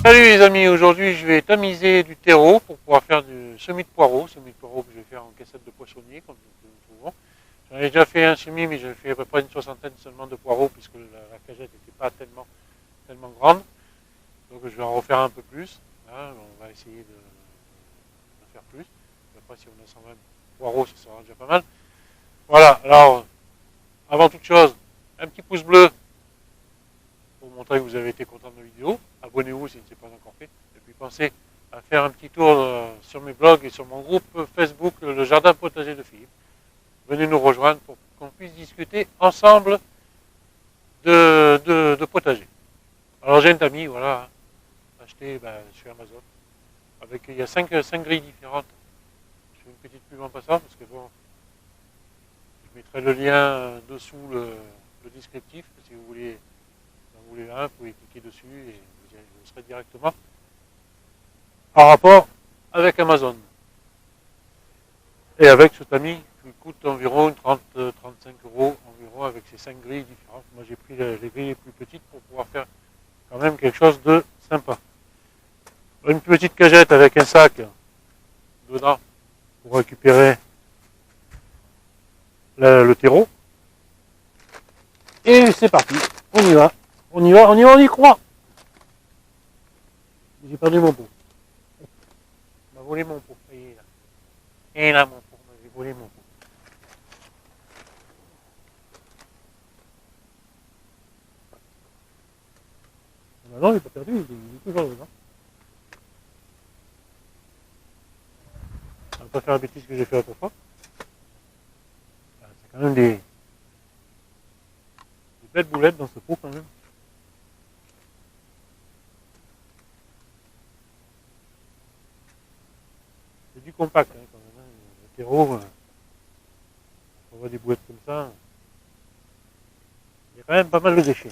Salut les amis, aujourd'hui je vais tamiser du terreau pour pouvoir faire du semis de poireaux. Semis de poireaux que je vais faire en cassette de poissonnier, comme nous trouvons. J'en ai déjà fait un semis, mais j'ai fait à peu près une soixantaine seulement de poireaux, puisque la cagette n'était pas tellement grande. Donc je vais en refaire un peu plus. Là, on va essayer de faire plus. Et après, si on a 120 poireaux, ça sera déjà pas mal. Voilà, alors, avant toute chose, un petit pouce bleu pour montrer que vous avez été content de la vidéo. Abonnez-vous si ce n'est pas encore fait. Et puis pensez à faire un petit tour sur mes blogs et sur mon groupe Facebook, le Jardin Potager de Philippe. Venez nous rejoindre pour qu'on puisse discuter ensemble de potager. Alors j'ai un ami, voilà, acheté chez Amazon. Il y a 5 grilles différentes. Je fais une petite pub en passant parce que bon, je mettrai le lien dessous le descriptif si vous voulez. Vous voulez un, vous pouvez cliquer dessus et vous serez directement en rapport avec Amazon. Et avec cet ami qui coûte environ 30-35 € environ avec ces 5 grilles différentes. Moi j'ai pris les grilles les plus petites pour pouvoir faire quand même quelque chose de sympa. Une petite cagette avec un sac dedans pour récupérer le terreau. Et c'est parti, on y va. On y croit. J'ai perdu mon pot. On m'a volé mon pot. Il est là. Et là, mon pot. J'ai volé mon pot. Non, il n'est pas perdu. Il est toujours dedans. On va pas faire la bêtise que j'ai fait autrefois. C'est quand même des belles boulettes dans ce pot quand même. C'est du compact hein, quand même. Le terreau, on voit des boulettes comme ça. Il y a quand même pas mal de déchets.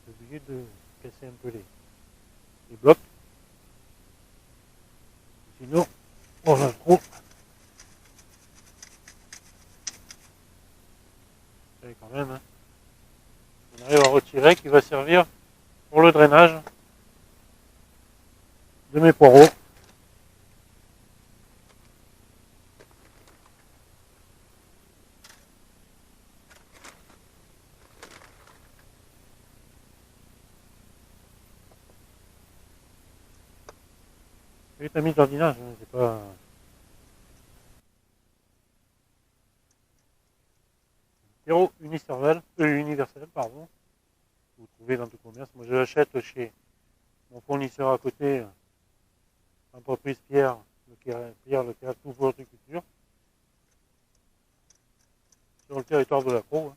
Je suis obligé de casser un peu les blocs. Sinon, on va trop. Et quand même, hein. On arrive à retirer qui va servir pour le drainage de mes poireaux. C'est un mis d'ordinage, hein, c'est pas. Terreau universel, pardon. Vous trouvez dans tout commerce. Moi je l'achète chez mon fournisseur à côté, l'entreprise Pierre, le tout pour horticulture, sur le territoire de la Croix. Hein.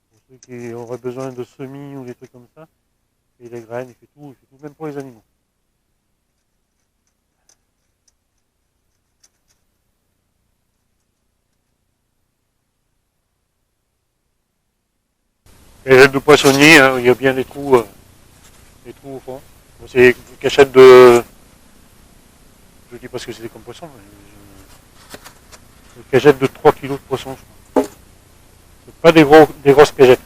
Pour ceux qui auraient besoin de semis ou des trucs comme ça, et les graines, il fait tout, même pour les animaux. Les ailes de poissonnier, hein, il y a bien des trous au fond. Bon, c'est une cachette de. Je dis parce que c'est comme poisson. Une cagette de 3 kg de poisson, je crois. C'est pas des grosses cagettes.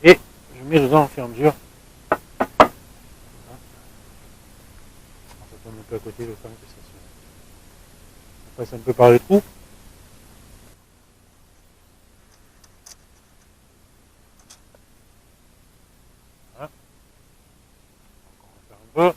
Et je mets dedans au fur et à mesure. Ça tombe un peu à côté le temps que ça passe un peu par les trous. Voilà. Encore on va faire un peu. Voilà.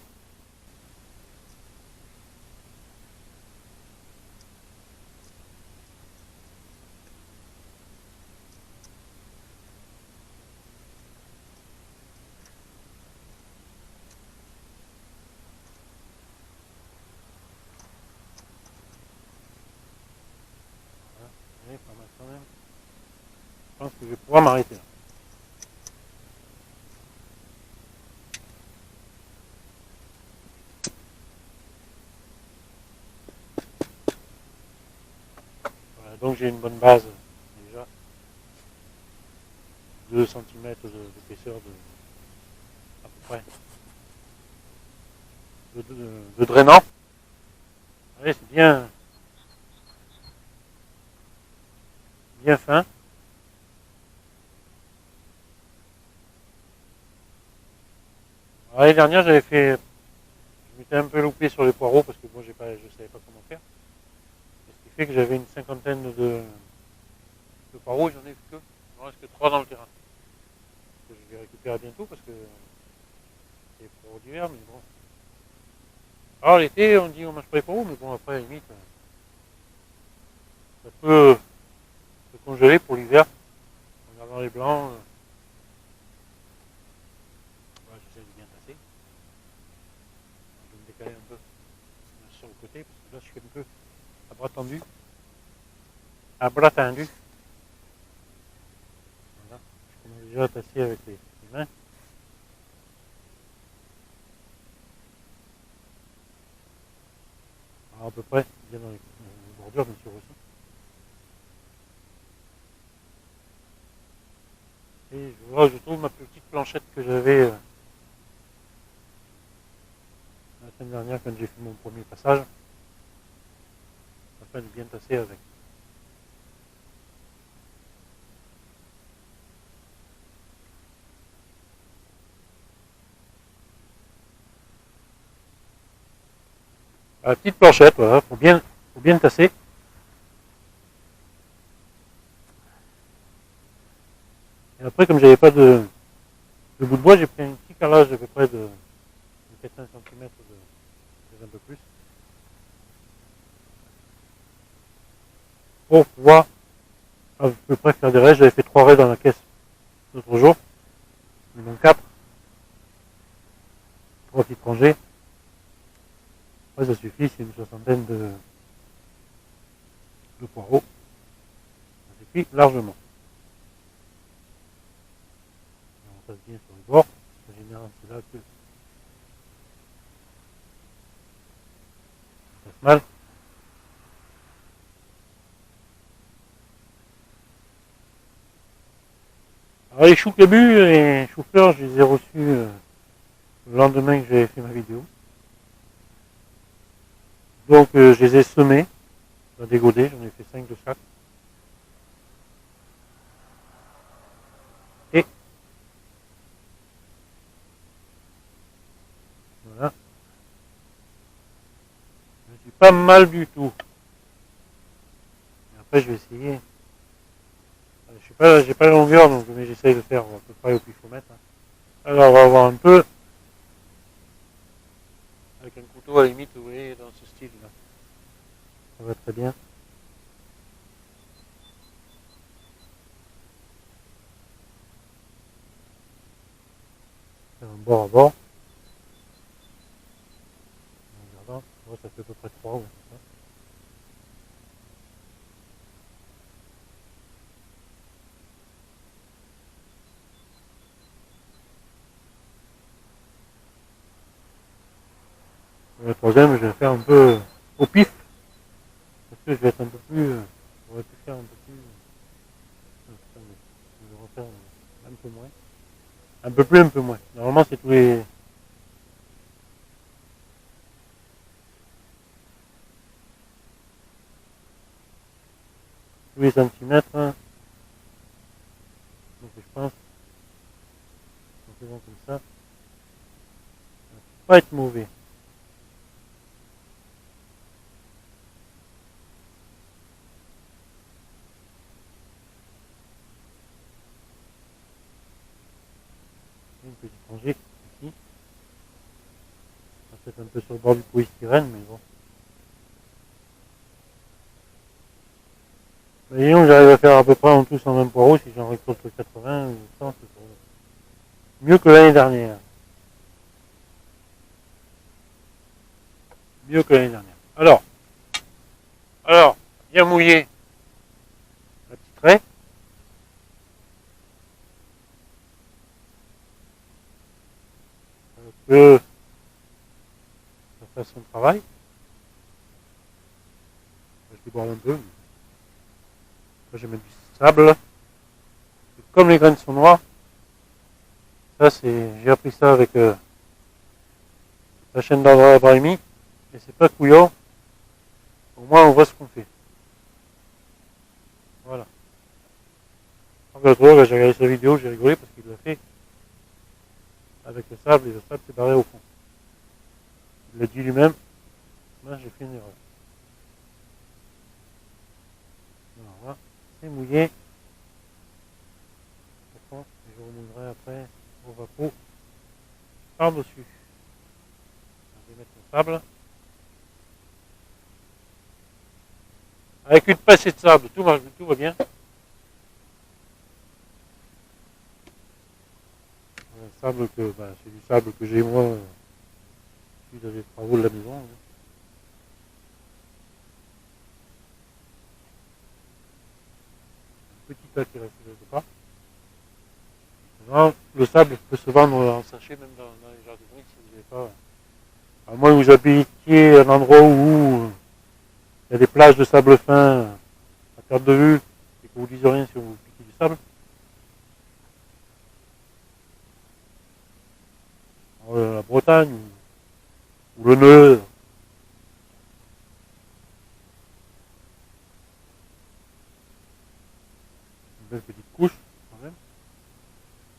Pas mal quand même. Je pense que je vais pouvoir m'arrêter là. Voilà, donc j'ai une bonne base déjà. 2 cm d'épaisseur à peu près de drainant. voyez, c'est bien fin. L'année dernière, je m'étais un peu loupé sur les poireaux parce que bon, je ne savais pas comment faire. Et ce qui fait que j'avais une cinquantaine de poireaux, j'en ai que, il ne reste que 3 dans le terrain. Que je vais récupérer bientôt parce que c'est pour d'hiver, mais bon. Alors l'été, on dit on mange pas les poireaux, mais bon, après, à la limite, ça peut se congeler pour l'hiver. En gardant les blancs, j'essaie de bien tasser. Je vais me décaler un peu sur le côté parce que là, je suis un peu à bras tendu. À bras tendu. Voilà. Je commence déjà à tasser avec les mains. Alors, à peu près, bien dans les bordures, bien sûr aussi. Et je trouve ma petite planchette que j'avais la semaine dernière quand j'ai fait mon premier passage. Afin de bien tasser avec. La petite planchette, voilà, pour bien tasser. Et après, comme j'avais pas de bout de bois, j'ai pris un petit carrelage d'à peu près de 4-5 cm, peut-être un peu plus, pour pouvoir à peu près faire des raies. J'avais fait 3 raies dans la caisse l'autre jour, il manque 4, 3 petites rangées. Après, ça suffit, c'est une soixantaine de poireaux, ça suffit largement. On passe bien sur les bords, en général c'est là que ça passe mal. Alors les choux clébus et choux-fleurs, je les ai reçus le lendemain que j'avais fait ma vidéo. Donc je les ai semés dans des godets, j'en ai fait 5 de chaque. Et voilà, je suis pas mal du tout. Et après je vais essayer. J'ai pas la longueur, donc mais j'essaye de faire à peu près au pifomètre. Alors on va voir un peu avec un couteau à la limite, vous voyez, dans ce style là. Ça va très bien. Faire un bord à bord. En regardant, ça fait à peu près 3 ou ça. Le troisième, je vais faire un peu au pif. Parce que je vais être un peu plus. On va faire un peu plus. Je vais refaire un peu moins. Un peu plus, un peu moins. Normalement, c'est tous les centimètres. Donc, je pense, en faisant comme ça, ça ne va pas être mauvais. Une petite rangée ici. Peut-être un peu sur le bord du polystyrène, mais bon. Mais disons que j'arrive à faire à peu près en tout 120 poireaux, si j'en récolte 80 ou 100, c'est mieux que l'année dernière. Mieux que l'année dernière. Alors, bien mouiller la petite raie. Que ça fasse son travail. Je déborde un peu. Là, je vais mettre du sable. Et comme les graines sont noires, ça j'ai appris ça avec la chaîne d'André Brahimi, et c'est pas couillon. Au moins on voit ce qu'on fait. Voilà. L'autre jour, j'ai regardé sa vidéo, j'ai rigolé parce qu'il l'a fait avec le sable et le sable s'est barré au fond. Il l'a dit lui-même, moi j'ai fait une erreur. Voilà, c'est mouillé. Et je remouillerai après au vapeau par-dessus. Je vais mettre le sable. Avec une pincée de sable, tout va bien. Sable que, c'est du sable que j'ai moi, suite à des travaux de la maison. Hein. Un petit tas qui reste quelque part. Maintenant, le sable peut se vendre en sachet même dans les jardineries si vous n'avez pas. À moins que vous habitiez un endroit où il y a des plages de sable fin à perte de vue et que vous ne lisez rien si vous piquez du sable. La Bretagne ou le Neu. Une belle petite couche quand même.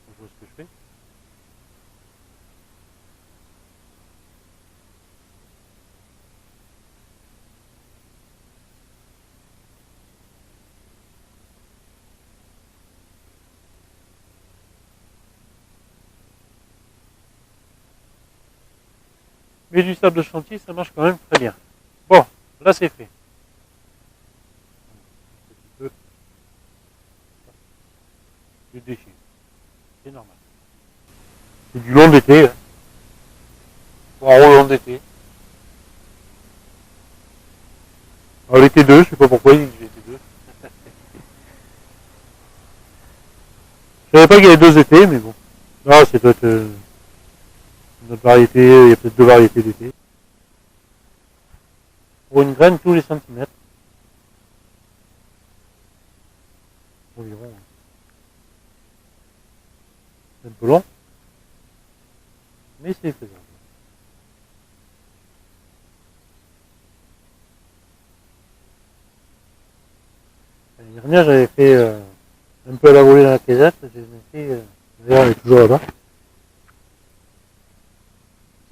Je vois ce que je fais. Mais du sable de chantier, ça marche quand même très bien. Bon, là c'est fait. Un petit peu de déchets. C'est normal. C'est du long d'été. Hein. Poireau long d'été. Alors l'été 2, je sais pas pourquoi il dit que l'été 2. Je savais pas qu'il y avait 2 étés, mais bon. Non, c'est peut-être une autre variété, il y a peut-être 2 variétés d'été. Pour une graine tous les centimètres. Environ. C'est un peu long. Mais c'est faisable. L'année dernière, j'avais fait un peu à la volée dans la caisette. D'ailleurs, elle est toujours là-bas.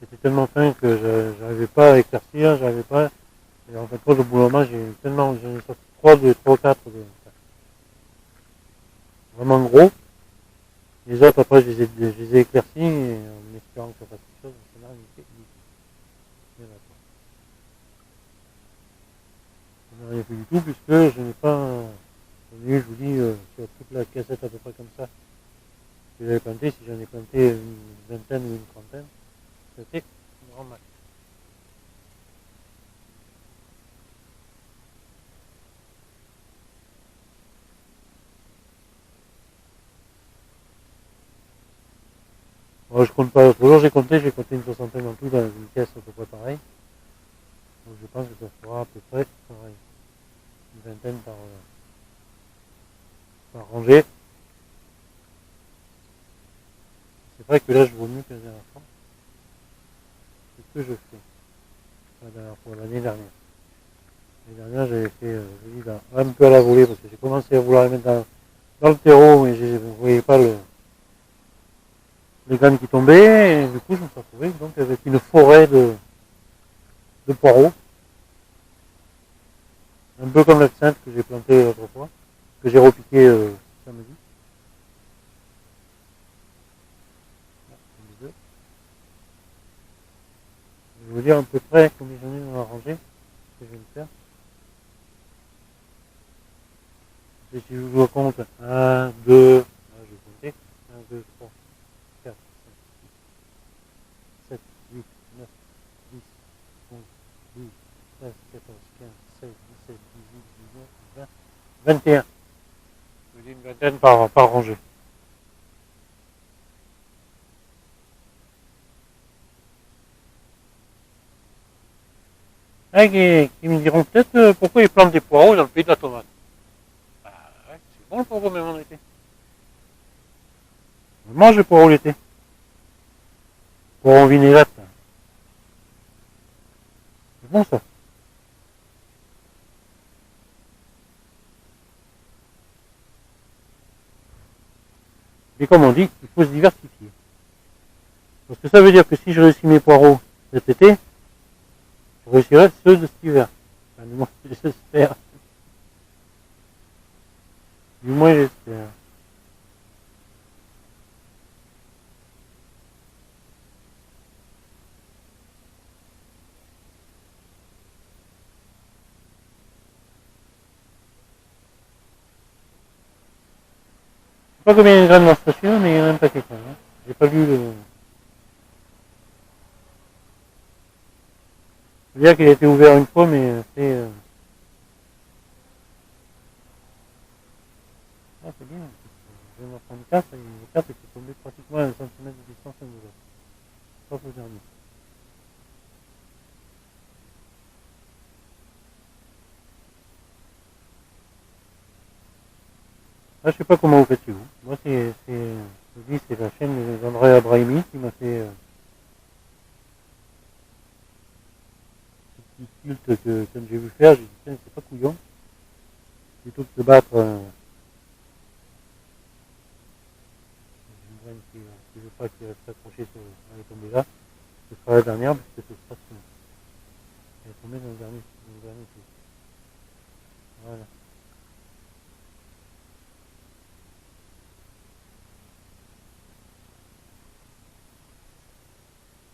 C'était tellement fin que j'arrivais pas à éclaircir, j'arrivais pas. Et en fait, au bout d'un moment, j'ai tellement, j'en ai sorti 3 ou 4 vraiment gros. Les autres, après, je les ai éclaircis et en espérant que ça fasse quelque chose. C'est là, je n'ai rien fait du tout puisque je n'ai pas, je vous dis, sur toute la cassette à peu près comme ça, que j'avais planté, si j'en ai planté une vingtaine ou une trentaine, c'était une grande masse. Moi, je compte pas, l'autre jour j'ai compté une soixantaine en tout dans une caisse à peu près pareil. Donc je pense que ça fera à peu près pareil. Une vingtaine par rangée. C'est vrai que là je vaux mieux que la dernière fois. C'est ce que je fais. La dernière fois, l'année dernière. L'année dernière j'avais fait, je dis là, un peu à la volée parce que j'ai commencé à vouloir les mettre dans le terreau, mais je ne voyais pas les graines qui tombaient, et du coup je me suis retrouvé donc avec une forêt de poireaux. Un peu comme l'absinthe que j'ai planté l'autre fois, que j'ai repiqué samedi. Je vais vous dire à peu près combien j'en ai dans la rangée, ce que je vais me faire. Et si je vous compte 1, 2, là je vais compter, 1, 2, 3, 4, 5, 6, 7, 8, 9, 10, 11, 12, 13, 14, 15, 16, 17, 18, 19, 20, 21. Je vous dis une vingtaine par rangée. Qui me diront peut-être pourquoi ils plantent des poireaux dans le pays de la tomate. Bah ouais, c'est bon le poireau même en été. Je mange le poireau l'été. Poireau en vinaigrette. C'est bon ça. Et comme on dit, il faut se diversifier. Parce que ça veut dire que si je réussis mes poireaux cet été, je réussirai ceux de cet hiver. Enfin, du moins, j'espère. Du moins, j'espère. Je sais pas combien il y a de graines dans ce chien, mais il y en a un paquet quand même. Hein. J'ai pas vu le... Je veux dire qu'il a été ouvert une fois, mais c'est... Ah, c'est bien. Je vais en prendre 4, et les 4 étaient tombés pratiquement à 1 centimètre de distance l'un de l'autre. Sauf le dernier. Ah, je sais pas comment vous faites chez vous. Moi, je vous dis, c'est la chaîne d'André Abrahimi qui m'a fait ce petit culte que, comme j'ai vu faire, j'ai dit, tiens, c'est pas couillon. Plutôt que de battre une graine qui ne veut pas qu'il reste accroché sur elle est tombée là. Ce sera la dernière, parce que ce sera ce elle est tombée dans le dernier coup. Voilà.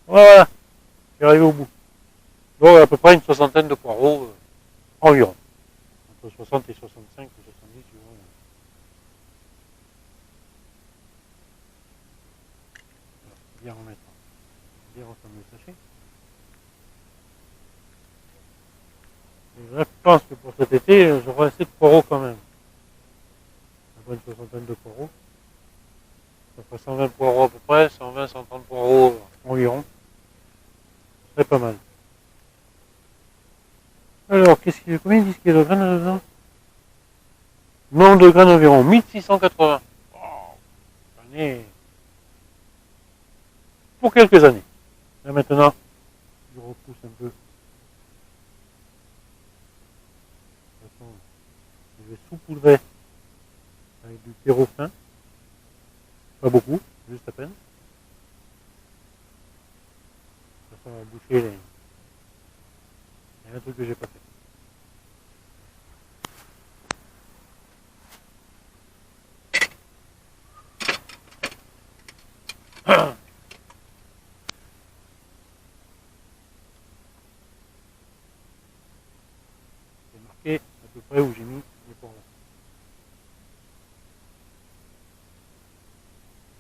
Voilà, je suis arrivé au bout. Donc à peu près une soixantaine de poireaux environ. Entre 60 et 65 ou 70, tu vois. Bien remettre. Bien refermer le sachet. Et là, je pense que pour cet été, j'aurai assez de poireaux quand même. Après une soixantaine de poireaux. Ça fera 120 poireaux à peu près, 120, 130 poireaux environ. Ce serait pas mal. Alors, combien ils disent qu'il y a de graines là-dedans? Nombre de graines environ 1680. Wow, j'en ai pour quelques années. Là maintenant, je repousse un peu. De toute façon, je vais saupoudrer avec du terreau fin. Pas beaucoup, juste à peine. Ça va boucher les... Il y a un truc que j'ai pas fait. C'est marqué à peu près où j'ai mis les poireaux.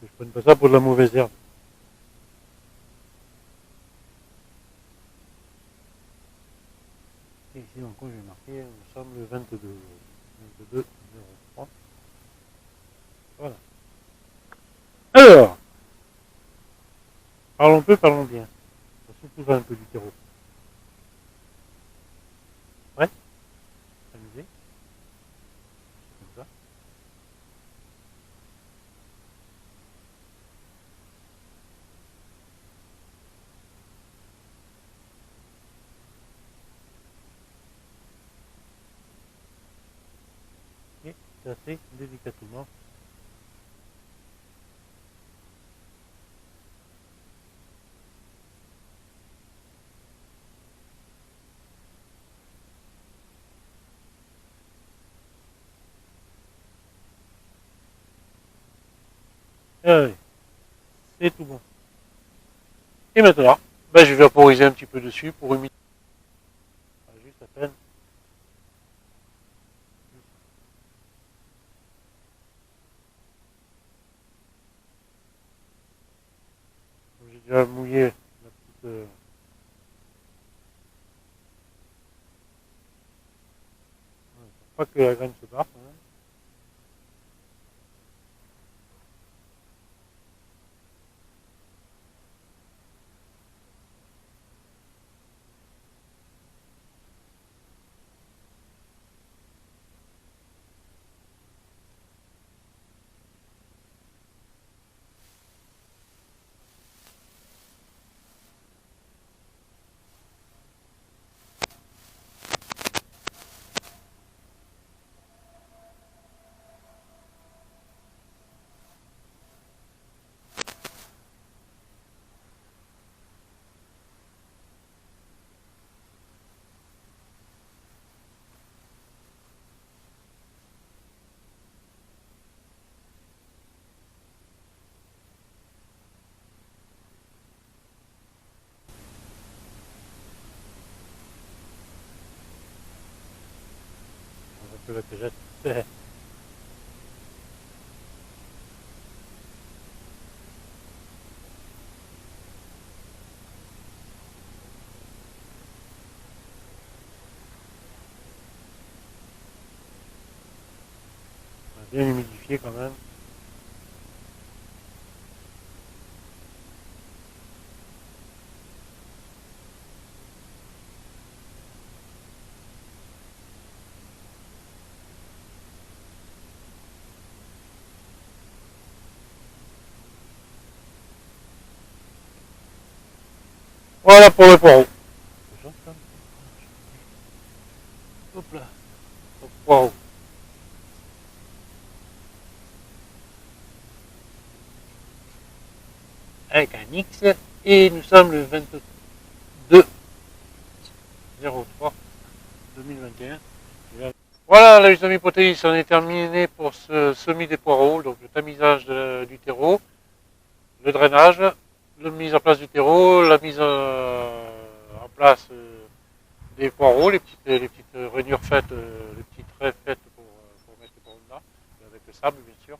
Que je prenne pas ça pour de la mauvaise herbe. Et ici encore j'ai marqué, nous sommes le 22. 22 03. Voilà. Alors, parlons peu, parlons bien. On va saupoudrer un peu du terreau. Ouais, amusé. Comme ça. Et tasser délicatement. Allez, c'est tout bon. Et maintenant, ben, je vais vaporiser un petit peu dessus pour humidifier. Juste à peine. J'ai déjà mouillé la petite... pas que la graine se barre. Hein. que la cagette. Bien humidifié quand même. Voilà pour le poireau. Hop là. Le poireau. Avec un X. Et nous sommes le 22/03/2021. Voilà les amis potés, on est terminé pour ce semis des poireaux, donc le tamisage du terreau, le drainage, la mise en place du terreau, la mise en place des poireaux, les petites rainures faites, les petites traits faites pour mettre les poireaux dedans, avec le sable bien sûr.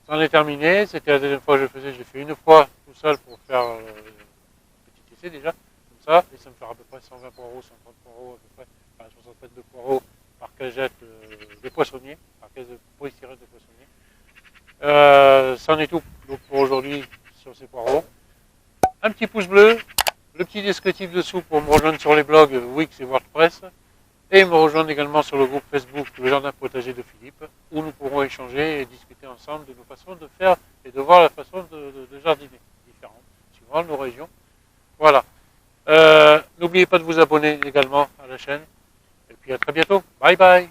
Ça en est terminé, c'était la deuxième fois que je le faisais, je l'ai fait une fois tout seul pour faire un petit essai déjà, comme ça, et ça me fera à peu près 120 poireaux, 130 poireaux à peu près, enfin 60 mètres de poireaux par cagette des poissonniers, par caisse de polystyrène de poissonniers. Ça en est tout donc pour aujourd'hui sur ces poireaux. Un petit pouce bleu, le petit descriptif dessous pour me rejoindre sur les blogs Wix et WordPress, et me rejoindre également sur le groupe Facebook Le Jardin Potager de Philippe, où nous pourrons échanger et discuter ensemble de nos façons de faire et de voir la façon de jardiner, différentes, suivant nos régions. Voilà. N'oubliez pas de vous abonner également à la chaîne, et puis à très bientôt. Bye bye.